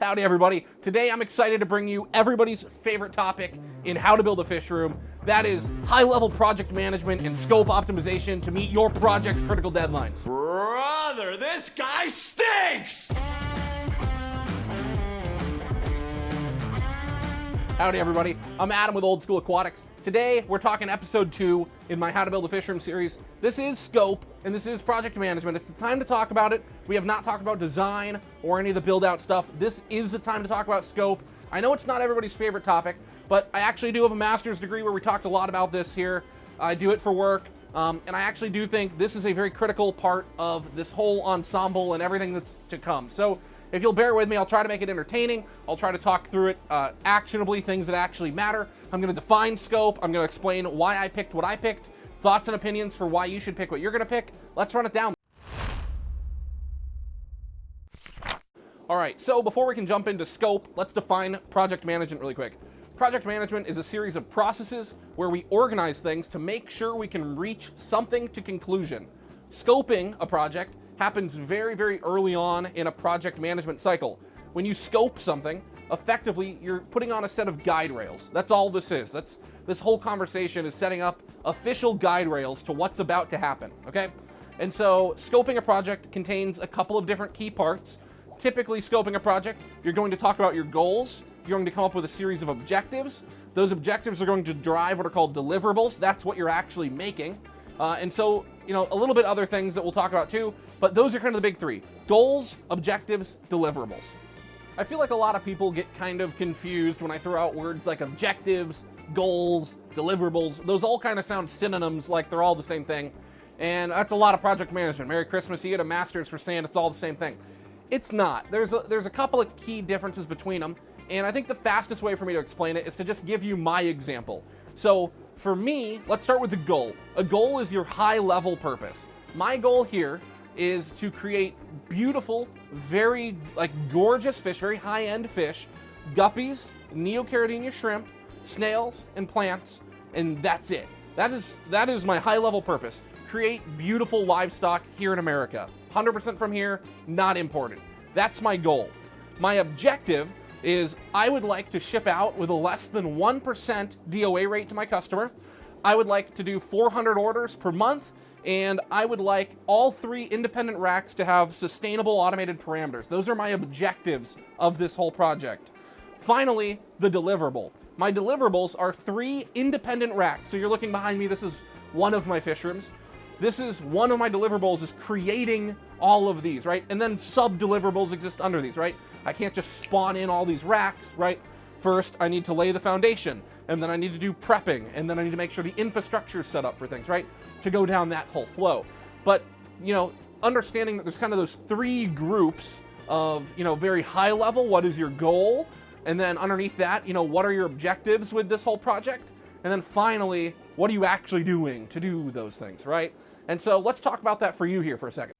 Howdy everybody. Today I'm excited to bring you everybody's favorite topic in how to build a fish room. That is high-level project management and scope optimization to meet your project's critical deadlines. Brother, this guy stinks! Howdy everybody, I'm Adam with Old School Aquatics. Today we're talking episode 2 in my How to Build a Fish Room series. This is scope and this is project management. It's the time to talk about it. We have not talked about design or any of the build out stuff. This is the time to talk about scope. I know it's not everybody's favorite topic, but I actually do have a master's degree where we talked a lot about this here. I do it for work, and I actually do think this is a very critical part of this whole ensemble and everything that's to come. So if you'll bear with me, I'll try to make it entertaining. I'll try to talk through it actionably, things that actually matter. I'm going to define scope. I'm going to explain why I picked what I picked, thoughts and opinions for why you should pick what you're going to pick. Let's run it down. All right, so before we can jump into scope, let's define project management really quick. Project management is a series of processes where we organize things to make sure we can reach something to conclusion. Scoping a project happens very, very early on in a project management cycle. When you scope something, effectively, you're putting on a set of guide rails. That's all this is. This whole conversation is setting up official guide rails to what's about to happen, okay? And so scoping a project contains a couple of different key parts. Typically, scoping a project, you're going to talk about your goals. You're going to come up with a series of objectives. Those objectives are going to drive what are called deliverables. That's what you're actually making. And so, a little bit other things that we'll talk about too, but those are kind of the big three: goals, objectives, deliverables. I feel like a lot of people get kind of confused when I throw out words like objectives, goals, deliverables. Those all kind of sound synonyms, like they're all the same thing. And that's a lot of project management. Merry Christmas, you get a master's for saying it's all the same thing. It's not. There's a couple of key differences between them, and I think the fastest way for me to explain it is to just give you my example. So for me, let's start with the goal. A goal is your high-level purpose. My goal here is to create beautiful, very gorgeous fish, very high-end fish, guppies, neocaridina shrimp, snails, and plants, and that's it. That is my high-level purpose. Create beautiful livestock here in America. 100% from here, not imported. That's my goal. My objective is I would like to ship out with a less than 1% DOA rate to my customer. I would like to do 400 orders per month, and I would like all 3 independent racks to have sustainable automated parameters. Those are my objectives of this whole project. Finally, the deliverable. My deliverables are 3 independent racks. So you're looking behind me, this is one of my fish rooms. This is one of my deliverables, is creating all of these, right? And then sub-deliverables exist under these, right? I can't just spawn in all these racks, right? First, I need to lay the foundation, and then I need to do prepping, and then I need to make sure the infrastructure is set up for things, right? To go down that whole flow. But, understanding that there's kind of those 3 groups of, very high level, what is your goal? And then underneath that, what are your objectives with this whole project? And then finally, what are you actually doing to do those things, right? And so let's talk about that for you here for a second.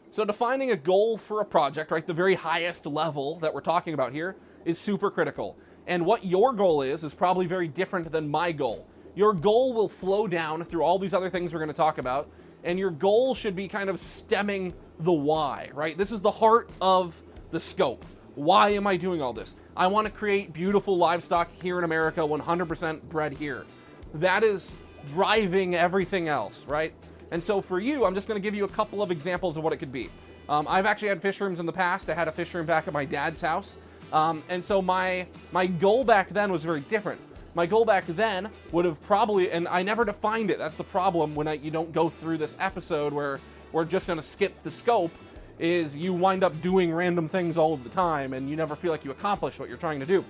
So defining a goal for a project, right, the very highest level that we're talking about here is super critical. And what your goal is probably very different than my goal. Your goal will flow down through all these other things we're going to talk about, and your goal should be kind of stemming the why, right? This is the heart of the scope. Why am I doing all this? I want to create beautiful livestock here in America, 100% bred here. That is driving everything else, right? And so for you, I'm just going to give you a couple of examples of what it could be. I've actually had fish rooms in the past. I had a fish room back at my dad's house. And so my goal back then was very different. My goal back then would have probably, and I never defined it. That's the problem when you don't go through this episode where we're just going to skip the scope, is you wind up doing random things all of the time and you never feel like you accomplish what you're trying to do.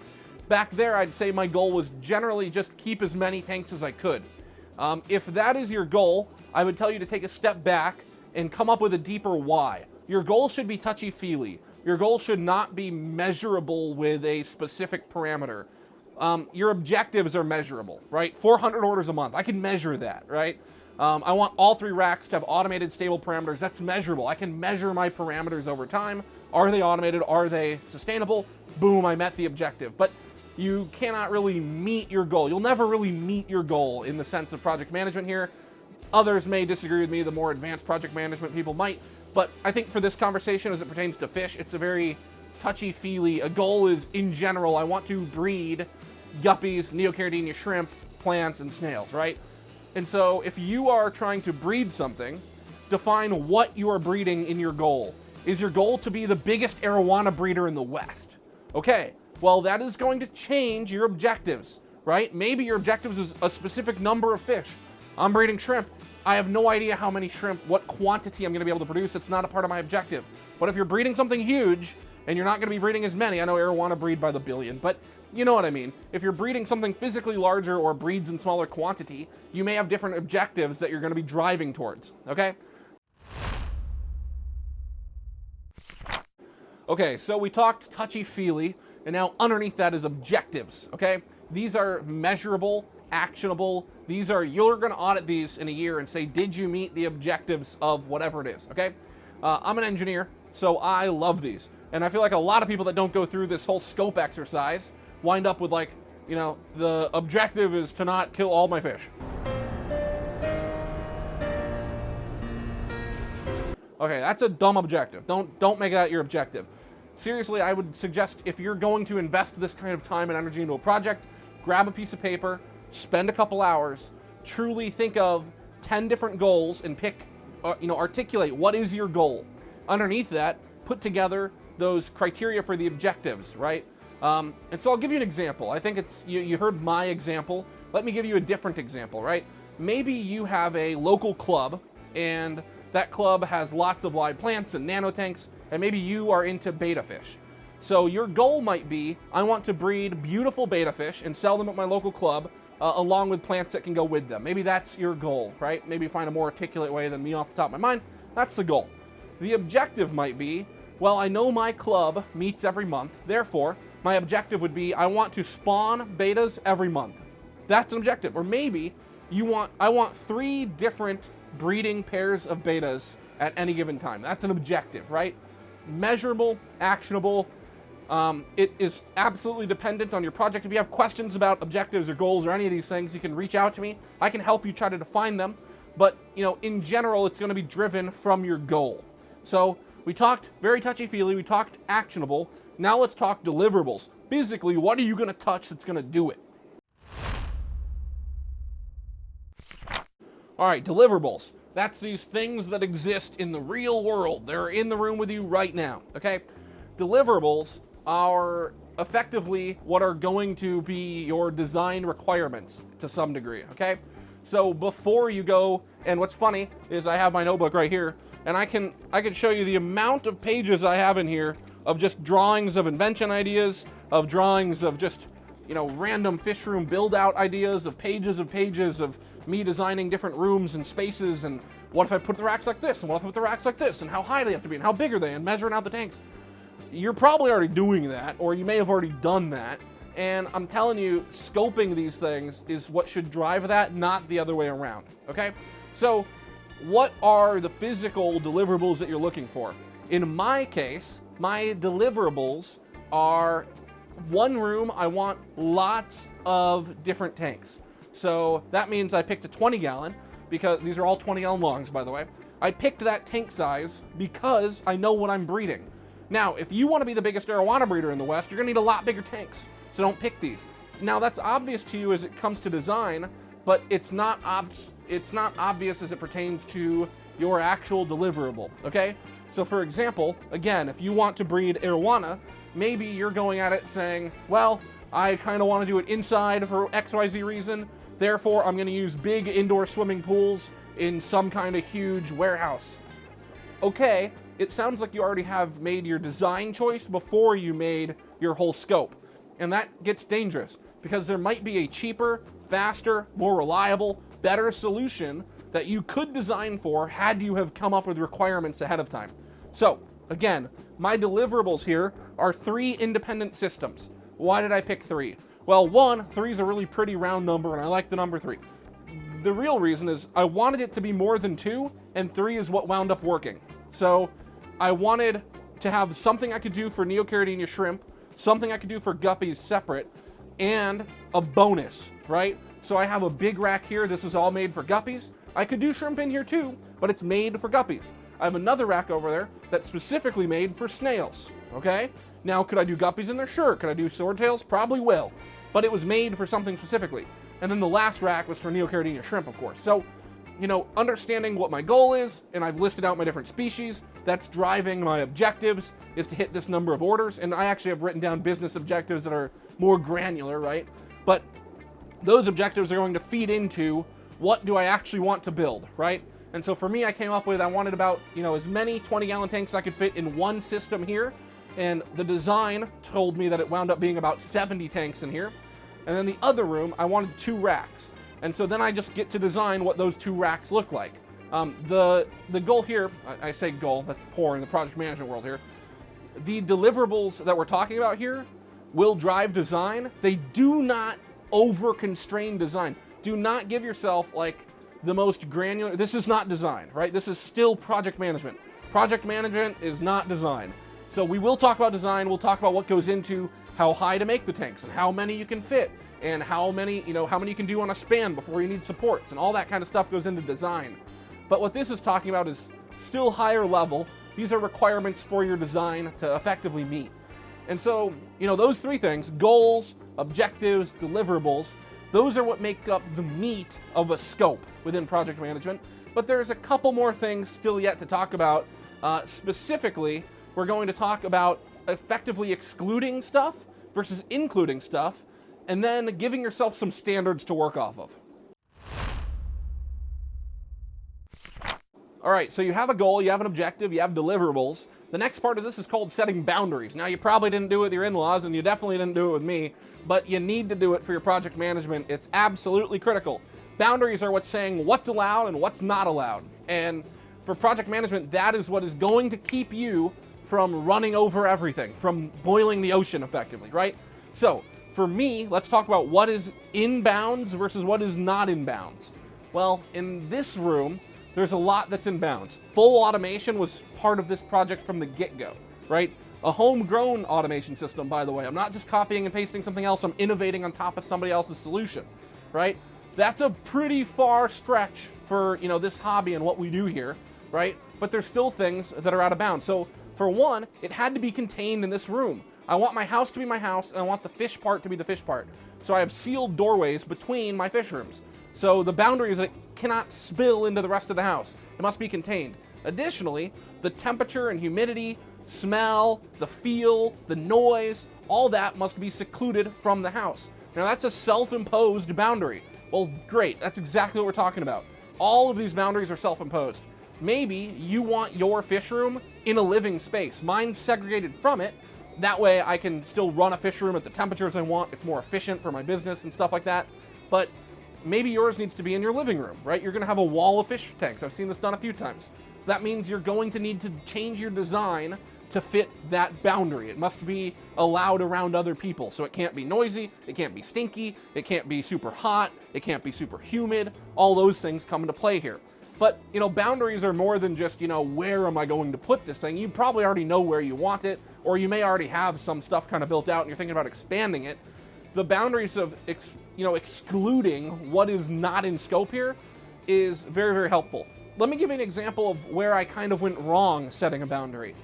Back there, I'd say my goal was generally just keep as many tanks as I could. If that is your goal, I would tell you to take a step back and come up with a deeper why. Your goal should be touchy-feely. Your goal should not be measurable with a specific parameter. Your objectives are measurable, right? 400 orders a month, I can measure that, right? I want all 3 racks to have automated stable parameters. That's measurable. I can measure my parameters over time. Are they automated? Are they sustainable? Boom, I met the objective. But you cannot really meet your goal. You'll never really meet your goal in the sense of project management here. Others may disagree with me, the more advanced project management people might, But I think for this conversation, as it pertains to fish, it's a very touchy-feely. A goal is, in general, I want to breed guppies, neocaridina shrimp, plants, and snails, right? And so if you are trying to breed something, define what you are breeding in your goal. Is your goal to be the biggest arowana breeder in the West? Okay, well, that is going to change your objectives, right? Maybe your objectives is a specific number of fish. I'm breeding shrimp. I have no idea how many shrimp, what quantity I'm going to be able to produce. It's not a part of my objective. But if you're breeding something huge and you're not going to be breeding as many, I know arowana breed by the billion, but you know what I mean. If you're breeding something physically larger or breeds in smaller quantity, you may have different objectives that you're going to be driving towards, okay? Okay, so we talked touchy-feely, and now underneath that is objectives, okay? These are measurable, actionable. These are, you're going to audit these in a year and say, did you meet the objectives of whatever it is, okay? I'm an engineer, so I love these. And I feel like a lot of people that don't go through this whole scope exercise wind up with like, you know, the objective is to not kill all my fish. Okay, that's a dumb objective. Don't make that your objective. Seriously, I would suggest if you're going to invest this kind of time and energy into a project, grab a piece of paper, spend a couple hours, truly think of 10 different goals and pick, articulate what is your goal. Underneath that, put together those criteria for the objectives, right? And so I'll give you an example. I think it's, you heard my example. Let me give you a different example, right? Maybe you have a local club and that club has lots of live plants and nanotanks, and maybe you are into betta fish. So your goal might be, I want to breed beautiful betta fish and sell them at my local club, along with plants that can go with them. Maybe that's your goal, right? Maybe find a more articulate way than me off the top of my mind. That's the goal. The objective might be, well, I know my club meets every month, therefore, my objective would be, I want to spawn bettas every month. That's an objective. Or maybe I want 3 different breeding pairs of bettas at any given time. That's an objective, right? Measurable, actionable. It is absolutely dependent on your project. If you have questions about objectives or goals or any of these things, you can reach out to me. I can help you try to define them. But, in general, it's going to be driven from your goal. So we talked very touchy-feely. We talked actionable. Now let's talk deliverables. Physically, what are you going to touch that's going to do it? All right, deliverables. That's these things that exist in the real world. They're in the room with you right now, okay? Deliverables are effectively what are going to be your design requirements to some degree, okay? So before you go, and what's funny is I have my notebook right here, and I can show you the amount of pages I have in here of just drawings of invention ideas, of drawings of just, random Fishroom build-out ideas, of pages of me designing different rooms and spaces, and what if I put the racks like this, and what if I put the racks like this, and how high they have to be, and how big are they, and measuring out the tanks. You're probably already doing that, or you may have already done that, and I'm telling you, scoping these things is what should drive that, not the other way around, okay? So, what are the physical deliverables that you're looking for? In my case, my deliverables are one room, I want lots of different tanks. So that means I picked a 20-gallon, because these are all 20-gallon longs, by the way. I picked that tank size because I know what I'm breeding. Now, if you want to be the biggest arowana breeder in the West, you're going to need a lot bigger tanks. So don't pick these. Now, that's obvious to you as it comes to design, but it's not obvious as it pertains to your actual deliverable, okay? So for example, again, if you want to breed arowana, maybe you're going at it saying, well, I kind of want to do it inside for XYZ reason, therefore I'm going to use big indoor swimming pools in some kind of huge warehouse. Okay, it sounds like you already have made your design choice before you made your whole scope. And that gets dangerous, because there might be a cheaper, faster, more reliable, better solution that you could design for had you have come up with requirements ahead of time. So, again, my deliverables here are 3 independent systems. Why did I pick 3? Well, 1, 3 is a really pretty round number, and I like the number 3. The real reason is I wanted it to be more than 2, and 3 is what wound up working. So, I wanted to have something I could do for neocaridina shrimp, something I could do for guppies separate, and a bonus, right? So I have a big rack here. This is all made for guppies. I could do shrimp in here too, but it's made for guppies. I have another rack over there that's specifically made for snails, okay? Now, could I do guppies in there? Sure. Could I do swordtails? Probably will. But it was made for something specifically. And then the last rack was for neocaridina shrimp, of course. So, you know, understanding what my goal is, and I've listed out my different species, that's driving my objectives, is to hit this number of orders. And I actually have written down business objectives that are more granular, right? But those objectives are going to feed into what do I actually want to build, right? And so for me, I came up with, I wanted about, you know, as many 20-gallon tanks I could fit in one system here. And the design told me that it wound up being about 70 tanks in here. And then the other room, I wanted 2 racks. And so then I just get to design what those 2 racks look like. The goal here, I say goal, that's poor in the project management world here. The deliverables that we're talking about here will drive design. They do not over-constrain design. Do not give yourself like the most granular, this is not design, right? This is still project management. Project management is not design. So we will talk about design, we'll talk about what goes into how high to make the tanks and how many you can fit and how many you can do on a span before you need supports and all that kind of stuff goes into design. But what this is talking about is still higher level. These are requirements for your design to effectively meet. And so, you know, those 3 things, goals, objectives, deliverables, those are what make up the meat of a scope within project management. But there's a couple more things still yet to talk about. Specifically, we're going to talk about effectively excluding stuff versus including stuff, and then giving yourself some standards to work off of. All right, so you have a goal, you have an objective, you have deliverables. The next part of this is called setting boundaries. Now, you probably didn't do it with your in-laws, and you definitely didn't do it with me, but you need to do it for your project management. It's absolutely critical. Boundaries are what's saying what's allowed and what's not allowed. And for project management, that is what is going to keep you from running over everything, from boiling the ocean effectively, right? So, for me, let's talk about what is in bounds versus what is not in bounds. Well, in this room, there's a lot that's in bounds. Full automation was part of this project from the get-go, right? A homegrown automation system, by the way. I'm not just copying and pasting something else, I'm innovating on top of somebody else's solution, right? That's a pretty far stretch for, you know, this hobby and what we do here, right? But there's still things that are out of bounds. So, for one, it had to be contained in this room. I want my house to be my house, and I want the fish part to be the fish part. So I have sealed doorways between my fish rooms. So the boundary is that it cannot spill into the rest of the house. It must be contained. Additionally, the temperature and humidity, smell, the feel, the noise, all that must be secluded from the house. Now that's a self-imposed boundary. Well, great, that's exactly what we're talking about. All of these boundaries are self-imposed. Maybe you want your fish room in a living space. Mine's segregated from it. That way I can still run a fish room at the temperatures I want. It's more efficient for my business and stuff like that. But maybe yours needs to be in your living room, right? You're gonna have a wall of fish tanks. I've seen this done a few times. That means you're going to need to change your design to fit that boundary. It must be allowed around other people. So it can't be noisy, it can't be stinky, it can't be super hot, it can't be super humid. All those things come into play here. But, you know, boundaries are more than just, you know, where am I going to put this thing? You probably already know where you want it, or you may already have some stuff kind of built out and you're thinking about expanding it. The boundaries of, excluding what is not in scope here is very, very helpful. Let me give you an example of where I kind of went wrong setting a boundary.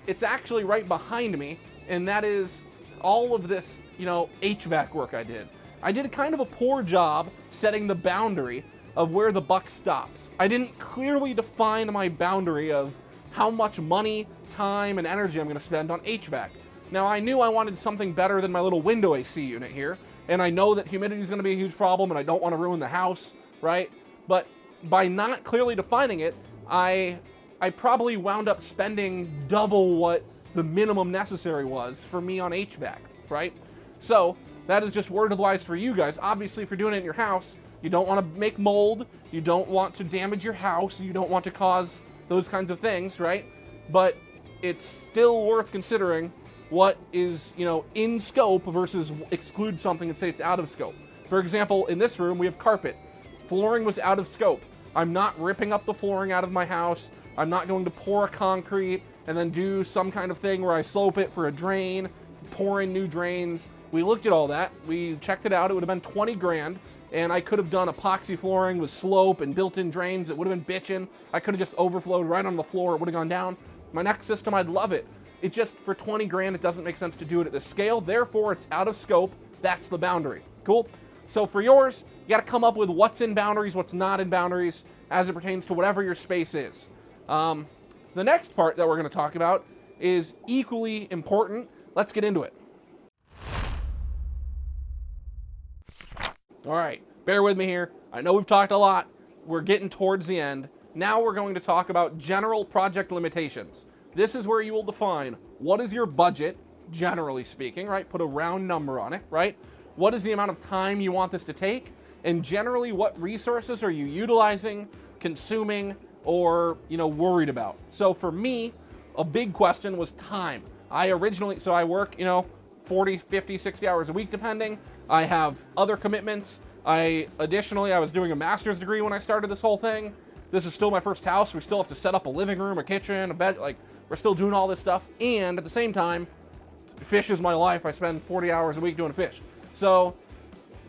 It's actually right behind me, and that is all of this, you know, HVAC work I did. I did kind of a poor job setting the boundary of where the buck stops. I didn't clearly define my boundary of how much money, time, and energy I'm gonna spend on HVAC. Now, I knew I wanted something better than my little window AC unit here, and I know that humidity is gonna be a huge problem, and I don't wanna ruin the house, right? But by not clearly defining it, I probably wound up spending double what the minimum necessary was for me on HVAC, right? So, that is just word of advice for you guys. Obviously, if you're doing it in your house, you don't want to make mold, you don't want to damage your house, you don't want to cause those kinds of things, right? But it's still worth considering what is, you know, in scope versus exclude something and say it's out of scope. For example, in this room, we have carpet. Flooring was out of scope. I'm not ripping up the flooring out of my house. I'm not going to pour a concrete and then do some kind of thing where I slope it for a drain, pour in new drains. We looked at all that. We checked it out. It would have been 20 grand. and I could have done epoxy flooring with slope and built-in drains. It would have been bitchin'. I could have just overflowed right on the floor. It would have gone down. My next system, I'd love it. It just, for 20 grand, it doesn't make sense to do it at this scale. Therefore, it's out of scope. That's the boundary. Cool? So for yours, you got to come up with what's in boundaries, what's not in boundaries, as it pertains to whatever your space is. The next part that we're going to talk about is equally important. Let's get into it. All right, bear with me here. I know we've talked a lot. We're getting towards the end. Now we're going to talk about general project limitations. This is where you will define what is your budget, generally speaking, right? Put a round number on it, right? What is the amount of time you want this to take? And generally, what resources are you utilizing, consuming, or, worried about? So for me, a big question was time. I work, 40, 50, 60 hours a week, depending. I have other commitments. Additionally, I was doing a master's degree when I started this whole thing. This is still my first house. We still have to set up a living room, a kitchen, a bed. We're still doing all this stuff. And at the same time, fish is my life. I spend 40 hours a week doing fish. So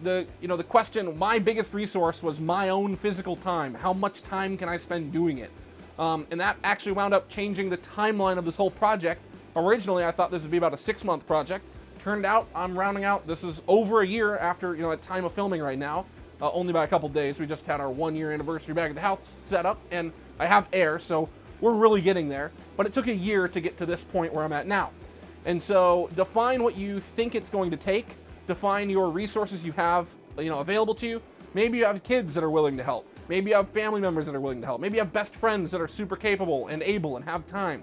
the question, my biggest resource was my own physical time. How much time can I spend doing it? And that actually wound up changing the timeline of this whole project. Originally, I thought this would be about a 6-month project. Turned out, I'm rounding out, this is over a year after, at time of filming right now, only by a couple days. We just had our 1-year anniversary back at the house set up, and I have air, so we're really getting there. But it took a year to get to this point where I'm at now. And so define what you think it's going to take. Define your resources you have, available to you. Maybe you have kids that are willing to help. Maybe you have family members that are willing to help. Maybe you have best friends that are super capable and able and have time.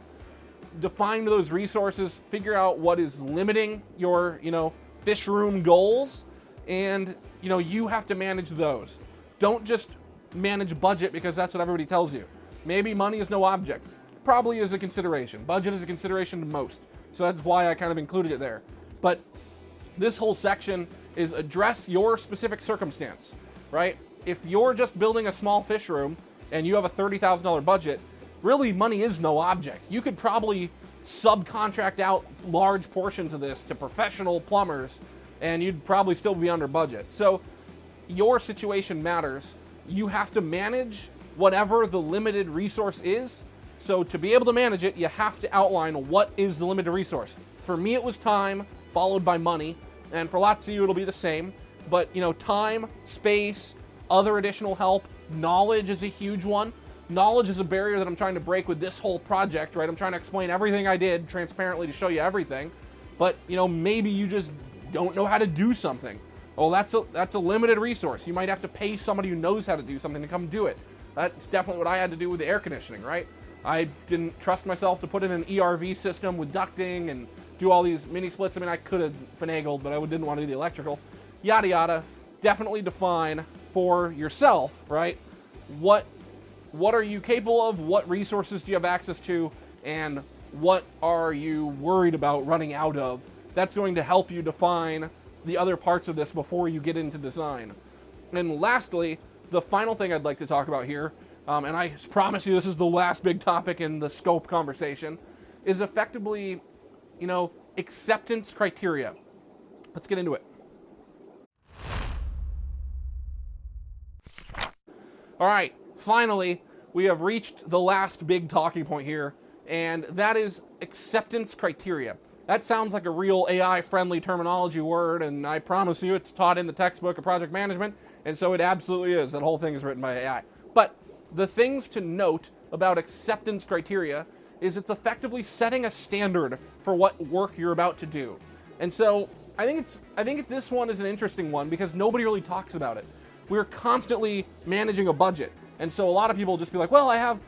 Define those resources, figure out what is limiting your, Fishroom goals, and, you have to manage those. Don't just manage budget because that's what everybody tells you. Maybe money is no object. Probably is a consideration. Budget is a consideration to most. So that's why I kind of included it there. But this whole section is address your specific circumstance, right? If you're just building a small fish room and you have a $30,000 budget, really money is no object. You could probably subcontract out large portions of this to professional plumbers and you'd probably still be under budget. So your situation matters. You have to manage whatever the limited resource is. So to be able to manage it, you have to outline what is the limited resource. For me, it was time, followed by money. And for lots of you, it'll be the same. But, time, space, other additional help, knowledge is a huge one. Knowledge is a barrier that I'm trying to break with this whole project, right? I'm trying to explain everything I did transparently to show you everything. But, maybe you just don't know how to do something. Well, that's a limited resource. You might have to pay somebody who knows how to do something to come do it. That's definitely what I had to do with the air conditioning, right? I didn't trust myself to put in an ERV system with ducting and do all these mini splits. I mean, I could have finagled, but I didn't want to do the electrical. Yada, yada. Definitely define for yourself, right? What are you capable of? What resources do you have access to? And what are you worried about running out of? That's going to help you define the other parts of this before you get into design. And lastly, the final thing I'd like to talk about here, and I promise you this is the last big topic in the scope conversation, is effectively, acceptance criteria. Let's get into it. All right, finally, we have reached the last big talking point here, and that is acceptance criteria. That sounds like a real AI-friendly terminology word, and I promise you it's taught in the textbook of project management, and so it absolutely is. That whole thing is written by AI. But the things to note about acceptance criteria is it's effectively setting a standard for what work you're about to do. And so I think this one is an interesting one because nobody really talks about it. We're constantly managing a budget. And so a lot of people just be like, well, I have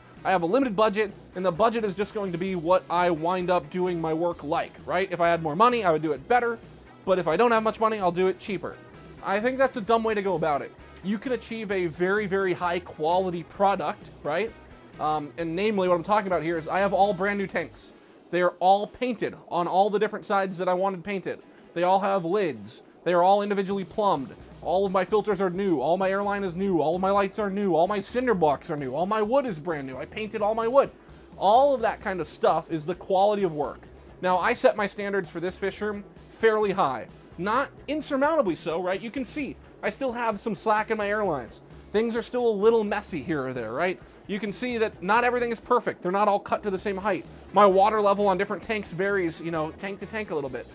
a limited budget, and the budget is just going to be what I wind up doing my work like, right? If I had more money, I would do it better, but if I don't have much money, I'll do it cheaper. I think that's a dumb way to go about it. You can achieve a very, very high quality product, right? And namely, what I'm talking about here is I have all brand new tanks. They are all painted on all the different sides that I wanted painted. They all have lids. They are all individually plumbed. All of my filters are new. All my airline is new. All of my lights are new. All my cinder blocks are new. All my wood is brand new. I painted all my wood. All of that kind of stuff is the quality of work. Now, I set my standards for this fish room fairly high. Not insurmountably so, right? You can see I still have some slack in my airlines. Things are still a little messy here or there, right? You can see that not everything is perfect. They're not all cut to the same height. My water level on different tanks varies, you know, tank to tank a little bit.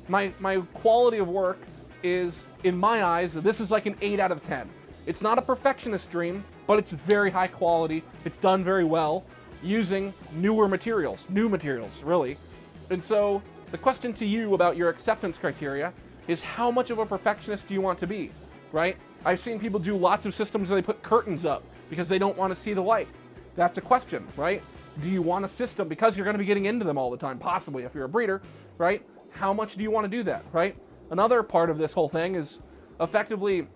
My quality of work is, in my eyes, this is like an 8 out of 10. It's not a perfectionist dream, but it's very high quality. It's done very well using new materials, really. And so the question to you about your acceptance criteria is, how much of a perfectionist do you want to be, right? I've seen people do lots of systems where they put curtains up because they don't want to see the light. That's a question, right? Do you want a system, because you're going to be getting into them all the time, possibly if you're a breeder, right? How much do you want to do that, right? Another part of this whole thing is effectively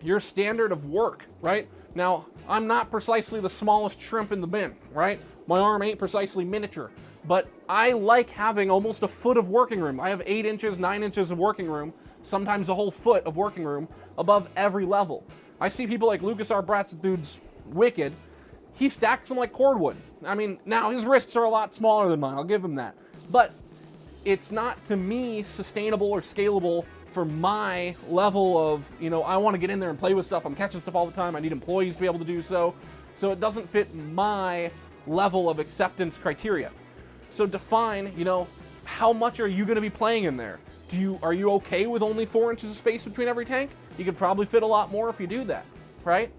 your standard of work, right? Now, I'm not precisely the smallest shrimp in the bin, right? My arm ain't precisely miniature, but I like having almost a foot of working room. I have 8 inches, 9 inches of working room, sometimes a whole foot of working room above every level. I see people like Lucas R. Bratt's dude's wicked. He stacks them like cordwood. I mean, now his wrists are a lot smaller than mine, I'll give him that. But it's not, to me, sustainable or scalable for my level of, you know, I want to get in there and play with stuff. I'm catching stuff all the time. I need employees to be able to do so. So it doesn't fit my level of acceptance criteria. So define, you know, how much are you going to be playing in there? Are you okay with only 4 inches of space between every tank? You could probably fit a lot more if you do that, right?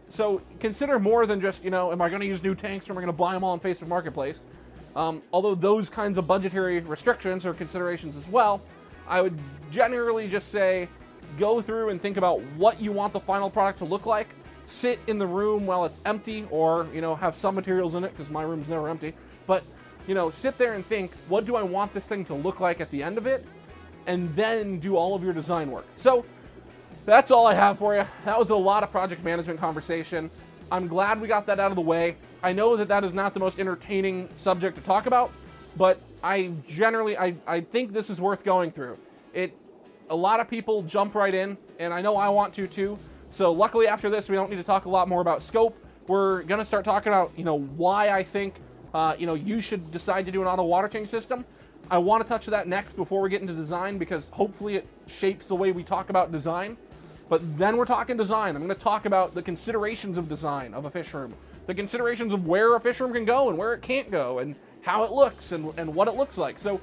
So consider more than just, you know, am I going to use new tanks or am I going to buy them all on Facebook Marketplace? Although those kinds of budgetary restrictions are considerations as well, I would generally just say go through and think about what you want the final product to look like. Sit in the room while it's empty, or, you know, have some materials in it, because my room's never empty. But, you know, sit there and think, what do I want this thing to look like at the end of it? And then do all of your design work. So that's all I have for you. That was a lot of project management conversation. I'm glad we got that out of the way. I know that that is not the most entertaining subject to talk about, but I think this is worth going through. A lot of people jump right in, and I know I want to too. So luckily after this, we don't need to talk a lot more about scope. We're going to start talking about, you know, why I think, you know, you should decide to do an auto water change system. I want to touch that next before we get into design, because hopefully it shapes the way we talk about design. But then we're talking design. I'm going to talk about the considerations of design of a fish room, the considerations of where a fish room can go and where it can't go, and how it looks and what it looks like. So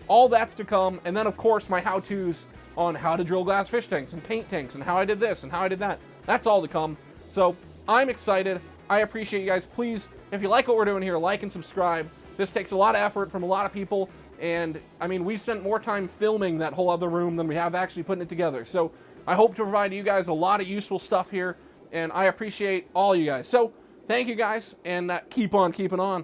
all that's to come. And then, of course, my how-tos on how to drill glass fish tanks and paint tanks and how I did this and how I did that. That's all to come. So I'm excited. I appreciate you guys. Please, if you like what we're doing here, like and subscribe. This takes a lot of effort from a lot of people. And, I mean, we spent more time filming that whole other room than we have actually putting it together. So I hope to provide you guys a lot of useful stuff here, and I appreciate all you guys. So thank you guys, and keep on keeping on.